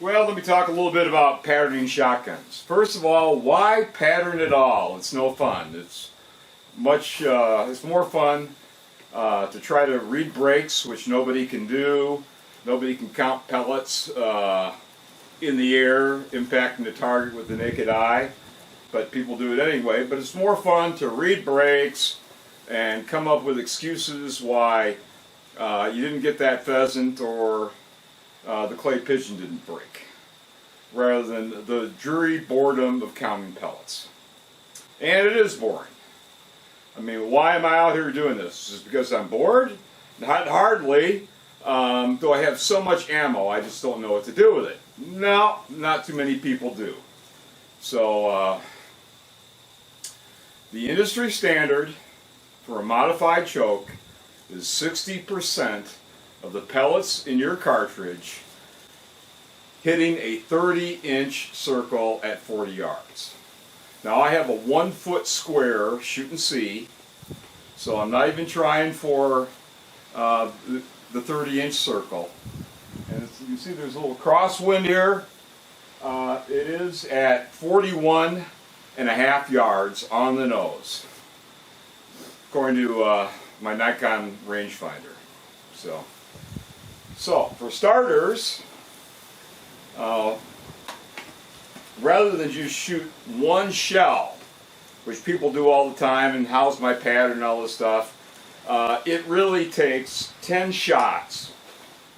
Well, let me talk a little bit about patterning shotguns. First of all, why pattern at all? It's no fun. It's more fun to try to read breaks, which nobody can do. Nobody can count pellets in the air impacting the target with the naked eye, but people do it anyway. But it's more fun to read breaks and come up with excuses why you didn't get that pheasant or the clay pigeon didn't break, rather than the dreary boredom of counting pellets. And it is boring. I mean, why am I out here doing this? Is it because I'm bored? Not hardly. Do I have so much ammo I just don't know what to do with it? No, not too many people do. So the industry standard for a modified choke is 60% of the pellets in your cartridge hitting a 30-inch circle at 40 yards. Now I have a 1 foot square shoot and see, so I'm not even trying for the 30-inch circle. And you can see there's a little crosswind here. It is at 41.5 yards on the nose, according to my Nikon rangefinder. So for starters, rather than just shoot one shell, which people do all the time, and how's my pattern and all this stuff, it really takes 10 shots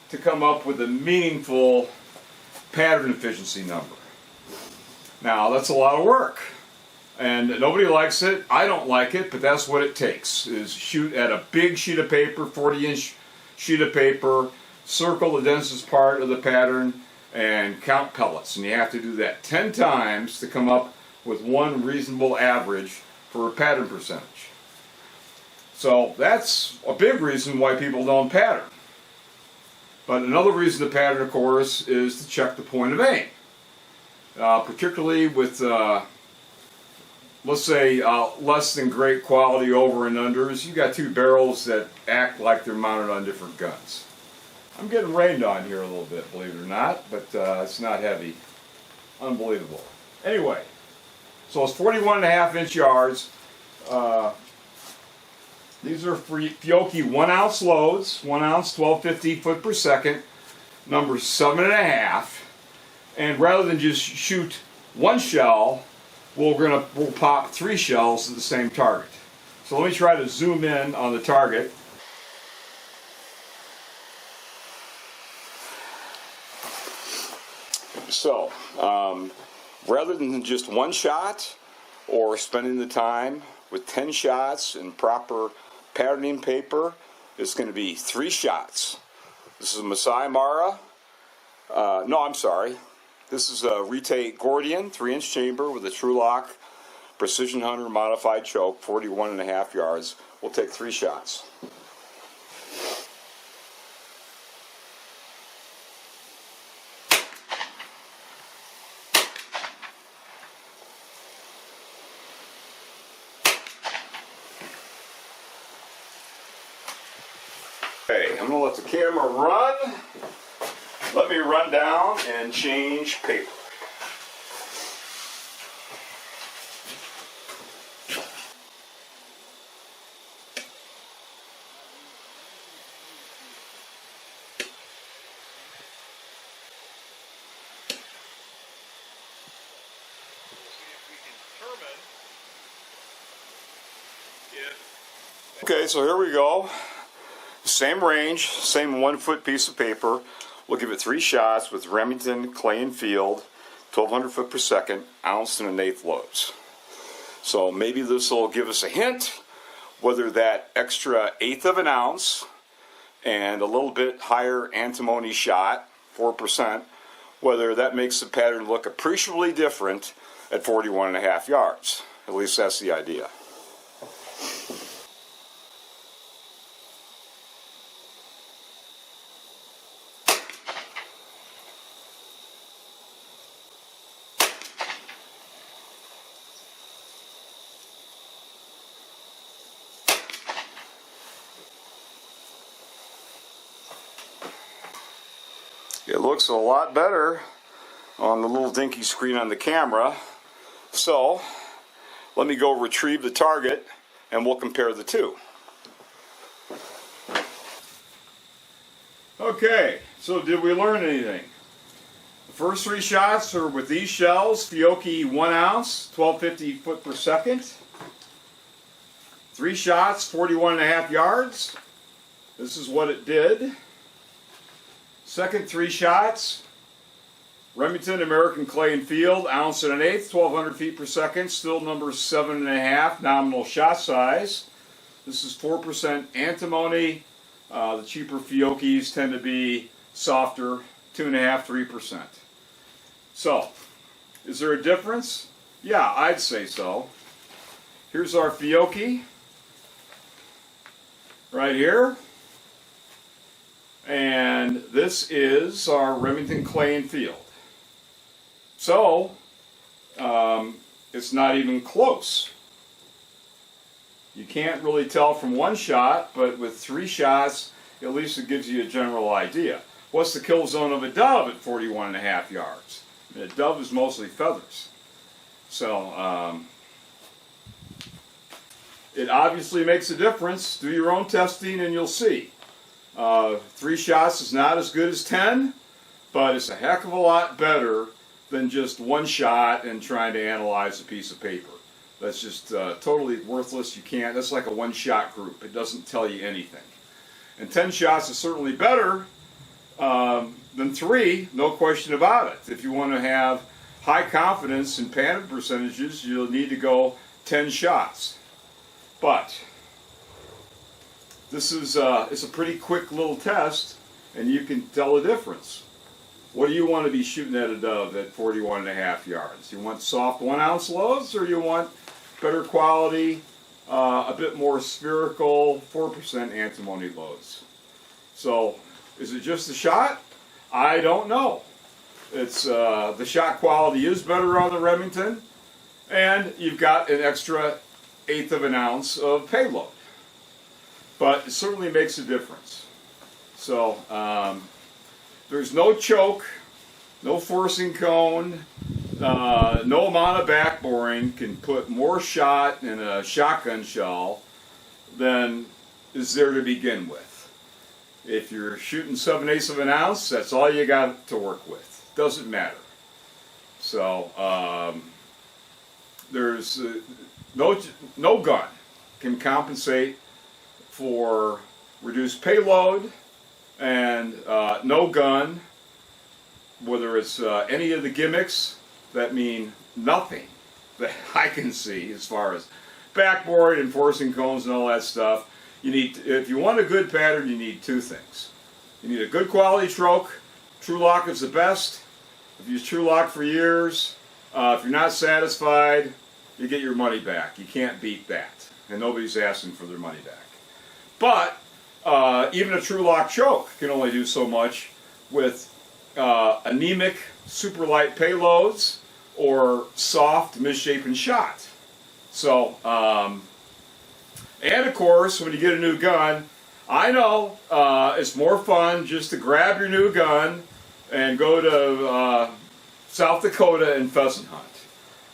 to come up with a meaningful pattern efficiency number. Now that's a lot of work, and nobody likes it. I don't like it, but that's what it takes, is shoot at a big sheet of paper, 40-inch sheet of paper, circle the densest part of the pattern, and count pellets. And you have to do that 10 times to come up with one reasonable average for a pattern percentage. So that's a big reason why people don't pattern. But another reason to pattern, of course, is to check the point of aim. Particularly with, let's say, less than great quality over and unders. You got two barrels that act like they're mounted on different guns. I'm getting rained on here a little bit, believe it or not, but it's not heavy. Unbelievable. Anyway, so it's 41.5-inch yards. These are Fiocchi 1 ounce loads, 1 ounce, 1250 foot per second, number 7.5. And rather than just shoot one shell, we'll pop 3 shells at the same target. So let me try to zoom in on the target. So, rather than just one shot, or spending the time with 10 shots in proper patterning paper, it's going to be 3 shots. This is a Masai Mara. This is a Rite Gordian 3-inch chamber with a Trulock Precision Hunter modified choke, 41.5 yards. We'll take 3 shots. Okay, I'm going to let the camera run. Let me run down and change paper. Okay, so here we go. Same range, same 1 foot piece of paper. We'll give it 3 shots with Remington Clay and Field, 1200 foot per second, 1 1/8 loads. So maybe this will give us a hint whether that extra 1/8 of an ounce and a little bit higher antimony shot, 4%, whether that makes the pattern look appreciably different at 41.5 yards. At least that's the idea. It looks a lot better on the little dinky screen on the camera. So let me go retrieve the target and we'll compare the two. Okay, so did we learn anything? The first three shots are with these shells, Fiocchi 1 ounce, 1250 foot per second. 3 shots, 41.5 yards. This is what it did. Second 3 shots, Remington American Clay and Field, ounce and an eighth, 1200 feet per second, still number 7.5, nominal shot size. This is 4% antimony. The cheaper Fiocchis tend to be softer, 2.5%, 3%. So, is there a difference? Yeah, I'd say so. Here's our Fiocchi, right here. And this is our Remington Clay and Field. So, it's not even close. You can't really tell from one shot, but with 3 shots, at least it gives you a general idea. What's the kill zone of a dove at 41.5 yards? A dove is mostly feathers. So, it obviously makes a difference. Do your own testing and you'll see. 3 shots is not as good as 10, but it's a heck of a lot better than just 1 shot and trying to analyze a piece of paper. That's just totally worthless. You can't. That's like a 1-shot group. It doesn't tell you anything. And 10 shots is certainly better than 3, no question about it. If you want to have high confidence in pattern percentages, you'll need to go 10 shots. But this is it's a pretty quick little test, and you can tell the difference. What do you want to be shooting at a dove at 41.5 yards? You want soft 1 ounce loads, or you want better quality, a bit more spherical 4% antimony loads? So, is it just the shot? I don't know. It's the shot quality is better on the Remington, and you've got an extra 1/8 of an ounce of payload. But it certainly makes a difference. So, there's no choke, no forcing cone, no amount of back boring can put more shot in a shotgun shell than is there to begin with. If you're shooting 7/8 of an ounce, that's all you got to work with. Doesn't matter. So, there's no gun can compensate for reduced payload, and no gun, whether it's any of the gimmicks that mean nothing that I can see as far as backboard and forcing cones and all that stuff. You need, if you want a good pattern, you need 2 things. You need a good quality troke. True Lock is the best. I've used True Lock for years. If you're not satisfied, you get your money back. You can't beat that, and nobody's asking for their money back. But even a True Lock choke can only do so much with anemic, super light payloads or soft, misshapen shot. So, and of course, when you get a new gun, I know it's more fun just to grab your new gun and go to South Dakota and pheasant hunt.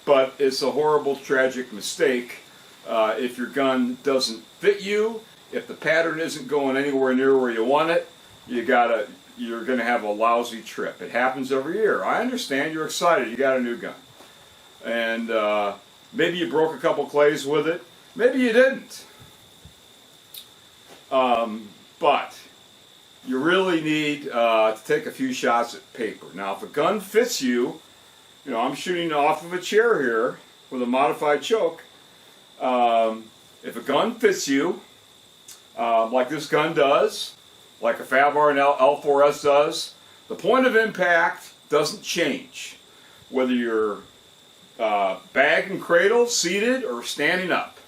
But it's a horrible, tragic mistake if your gun doesn't fit you. If the pattern isn't going anywhere near where you want it, you're going to have a lousy trip. It happens every year. I understand you're excited. You got a new gun. And maybe you broke a couple clays with it. Maybe you didn't. But you really need to take a few shots at paper. Now, if a gun fits you, I'm shooting off of a chair here with a modified choke. If a gun fits you, like this gun does, like a Fabar and L4S does, the point of impact doesn't change, whether you're bag and cradle, seated, or standing up.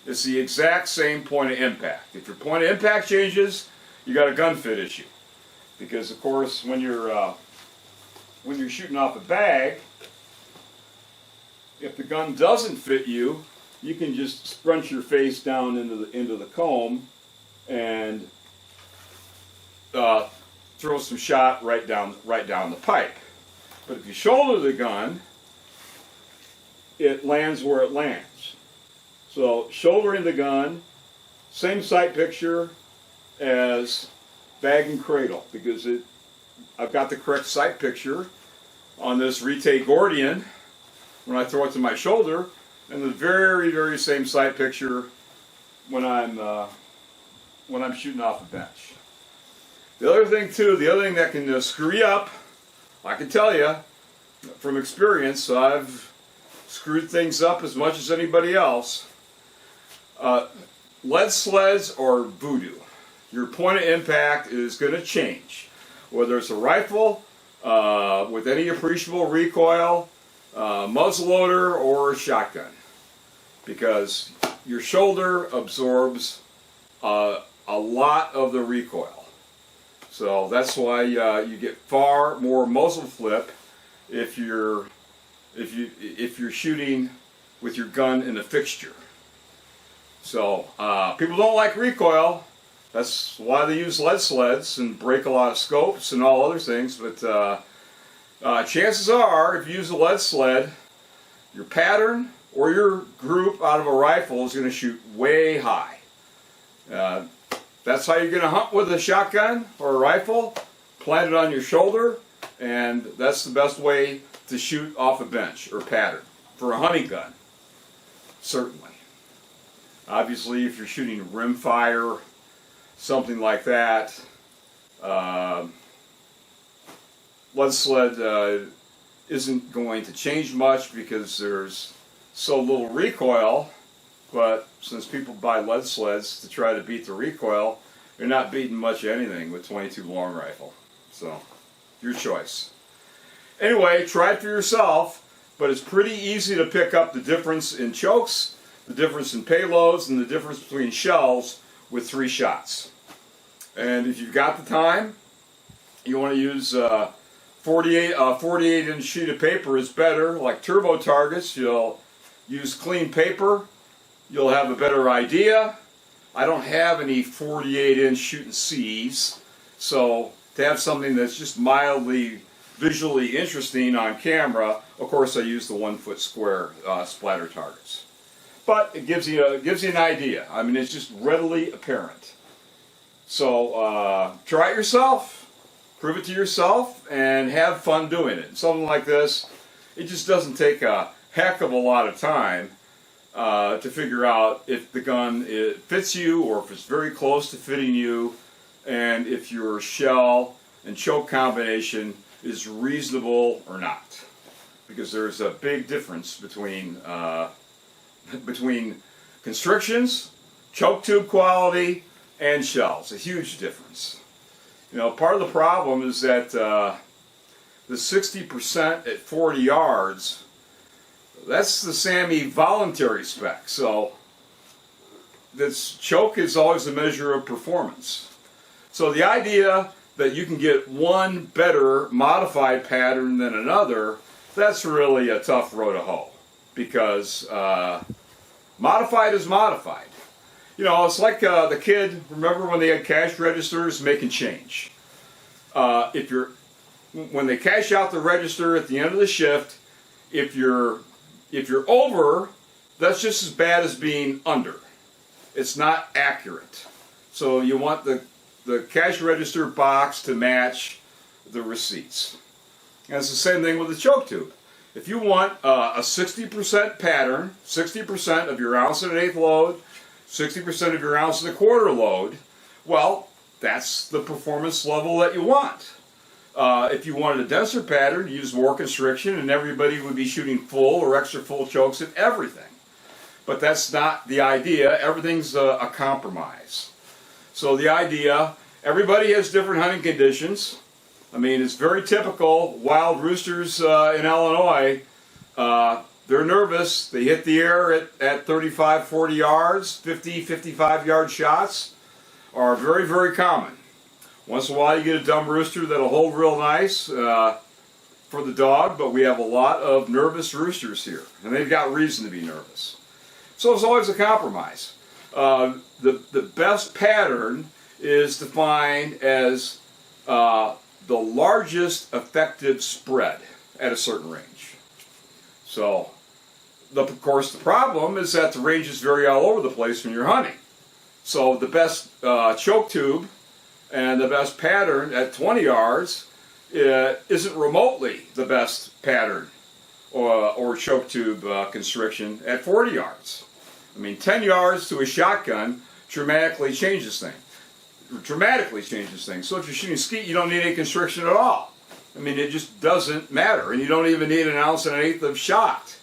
It's the exact same point of impact. If your point of impact changes, you got a gun fit issue, because of course when you're shooting off a bag, if the gun doesn't fit you, you can just scrunch your face down into the comb and throw some shot right down the pipe. But if you shoulder the gun, it lands where it lands. So shouldering the gun, same sight picture as bag and cradle, because I've got the correct sight picture on this Rite Gordian when I throw it to my shoulder, and the very, very same sight picture when I'm shooting off a bench. The other thing that can screw you up, I can tell you from experience, I've screwed things up as much as anybody else. Lead sleds or voodoo, your point of impact is going to change. Whether it's a rifle with any appreciable recoil, muzzleloader, or a shotgun, because your shoulder absorbs a lot of the recoil. So that's why you get far more muzzle flip if you're shooting with your gun in a fixture. So people don't like recoil. That's why they use lead sleds and break a lot of scopes and all other things. But chances are, if you use a lead sled, your pattern or your group out of a rifle is going to shoot way high. That's how you're going to hunt with a shotgun or a rifle. Plant it on your shoulder, and that's the best way to shoot off a bench or pattern for a hunting gun, certainly. Obviously, if you're shooting rimfire, something like that, lead sled isn't going to change much because there's so little recoil. But since people buy lead sleds to try to beat the recoil, they're not beating much of anything with 22 long rifle. So, your choice. Anyway, try it for yourself, but it's pretty easy to pick up the difference in chokes, the difference in payloads, and the difference between shells with 3 shots. And if you've got the time, you want to use 48-inch sheet of paper is better. Like turbo targets, you'll use clean paper. You'll have a better idea. I don't have any 48-inch shooting C's, so to have something that's just mildly visually interesting on camera, of course I use the 1-foot square splatter targets. But it gives you an idea. I mean, it's just readily apparent. So try it yourself, prove it to yourself, and have fun doing it. Something like this, it just doesn't take a heck of a lot of time to figure out if the gun fits you or if it's very close to fitting you, and if your shell and choke combination is reasonable or not. Because there's a big difference between constrictions, choke tube quality, and shells. A huge difference. You know, part of the problem is that the 60% at 40 yards, that's the SAMI voluntary spec. So this choke is always a measure of performance. So the idea that you can get one better modified pattern than another, that's really a tough row to hoe. Because modified is modified. You know, it's like the kid, remember when they had cash registers making change? When they cash out the register at the end of the shift, if you're over, that's just as bad as being under. It's not accurate. So you want the cash register box to match the receipts. And it's the same thing with the choke tube. If you want a 60% pattern, 60% of your ounce and an eighth load, 60% of your ounce and a quarter load, well, that's the performance level that you want. If you wanted a denser pattern, use more constriction and everybody would be shooting full or extra full chokes at everything. But that's not the idea. Everything's a compromise. So the idea, everybody has different hunting conditions. I mean, it's very typical. Wild roosters in Illinois, they're nervous. They hit the air at 35, 40 yards, 50, 55-yard shots are very, very common. Once in a while you get a dumb rooster that'll hold real nice for the dog, but we have a lot of nervous roosters here, and they've got reason to be nervous. So it's always a compromise. The best pattern is defined as the largest effective spread. at a certain range. So, of course, the problem is that the ranges vary all over the place when you're hunting. So the best choke tube and the best pattern at 20 yards isn't remotely the best pattern or choke tube constriction at 40 yards. I mean, 10 yards to a shotgun dramatically changes things. So if you're shooting skeet, you don't need any constriction at all. I mean, it just doesn't matter. And you don't even need 1 ounce and 1/8 of shot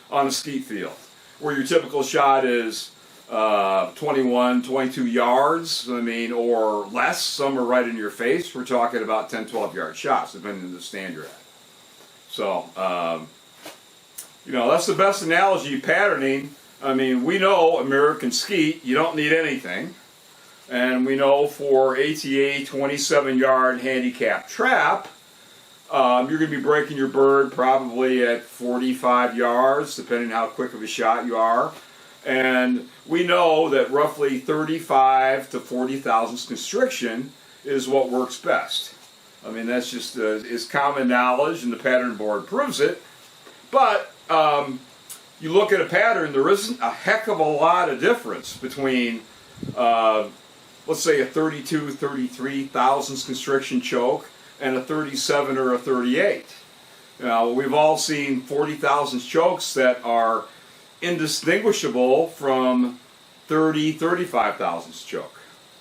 on a skeet field, where your typical shot is 21, 22 yards, I mean, or less. Some are right in your face. We're talking about 10, 12 yard shots, depending on the stand you're at. So, that's the best analogy, patterning. I mean, we know American skeet, you don't need anything. And we know for ATA 27-yard handicap trap, you're going to be breaking your bird probably at 45 yards, depending on how quick of a shot you are. And we know that roughly 35 to 40 thousandths constriction is what works best. I mean, that's just is common knowledge, and the pattern board proves it. But you look at a pattern, there isn't a heck of a lot of difference between, let's say, a 32, 33 thousandths constriction choke and a 37 or a 38. Now, we've all seen 40 thousandths chokes that are indistinguishable from 30, 35 thousandths choke.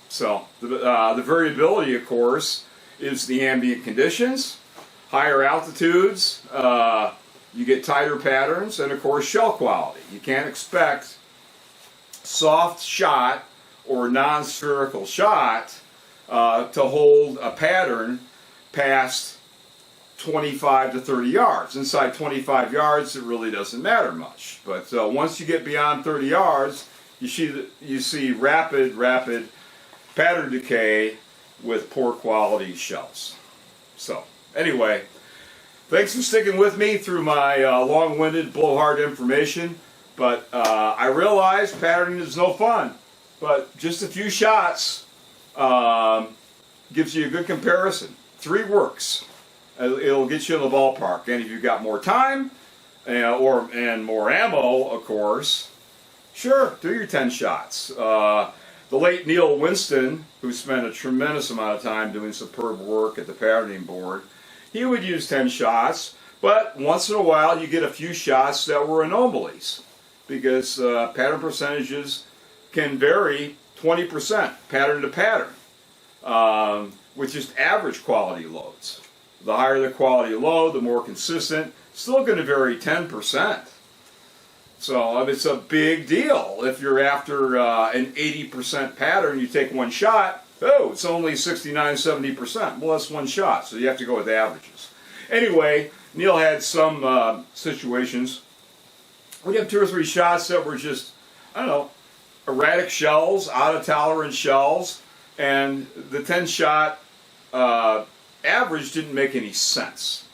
So the variability, of course, is the ambient conditions. Higher altitudes, you get tighter patterns, and of course shell quality. You can't expect soft shot or non-spherical shot to hold a pattern past 25 to 30 yards. Inside 25 yards, it really doesn't matter much. But once you get beyond 30 yards, you see rapid pattern decay with poor quality shells. So anyway, thanks for sticking with me through my long-winded, blowhard information. But I realize patterning is no fun. But just a few shots gives you a good comparison. 3 works. It'll get you in the ballpark. And if you've got more time and more ammo, of course, sure, do your 10 shots. The late Neil Winston, who spent a tremendous amount of time doing superb work at the patterning board, he would use 10 shots, but once in a while you get a few shots that were anomalies, because pattern percentages can vary 20% pattern to pattern, with just average quality loads. The higher the quality load, the more consistent. Still going to vary 10%. So it's a big deal. If you're after an 80% pattern, you take 1 shot, oh, it's only 69, 70%. Well, that's 1 shot, so you have to go with averages. Anyway, Neil had some situations. We'd have 2 or 3 shots that were just, I don't know, erratic shells, out of tolerance shells, and the 10-shot average didn't make any sense.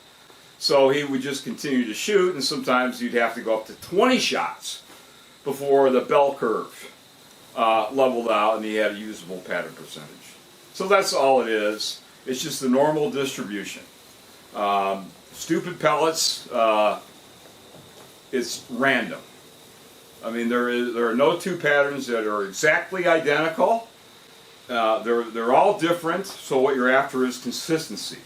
So he would just continue to shoot, and sometimes you'd have to go up to 20 shots before the bell curve leveled out and he had a usable pattern percentage. So that's all it is. It's just the normal distribution. Stupid pellets, it's random. I mean, there are no 2 patterns that are exactly identical. They're all different, so what you're after is consistency.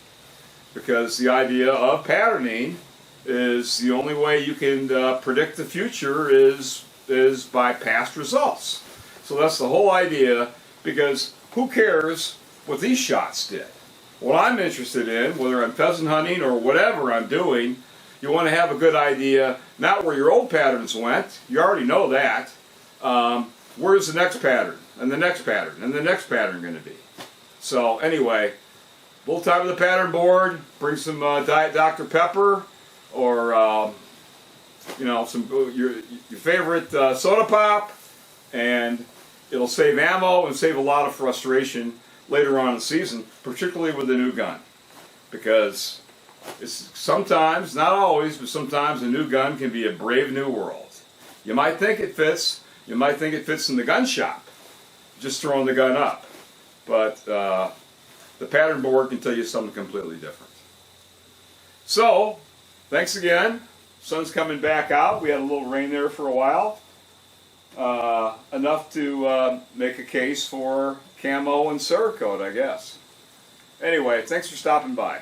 Because the idea of patterning is the only way you can predict the future is by past results. So that's the whole idea, because who cares what these shots did? What I'm interested in, whether I'm pheasant hunting or whatever I'm doing, you want to have a good idea, not where your old patterns went, you already know that. Where's the next pattern, and the next pattern, and the next pattern going to be? So anyway, a little time with the pattern board, bring some Diet Dr. Pepper, or some your favorite soda pop, and it'll save ammo and save a lot of frustration later on in the season, particularly with the new gun, because it's sometimes, not always, but sometimes a new gun can be a brave new world. You might think it fits. You might think it fits in the gun shop, just throwing the gun up, but the pattern board can tell you something completely different. So, Thanks again. Sun's coming back out. We had a little rain there for a while. Enough to make a case for camo and Cerakote, I guess. Anyway, thanks for stopping by.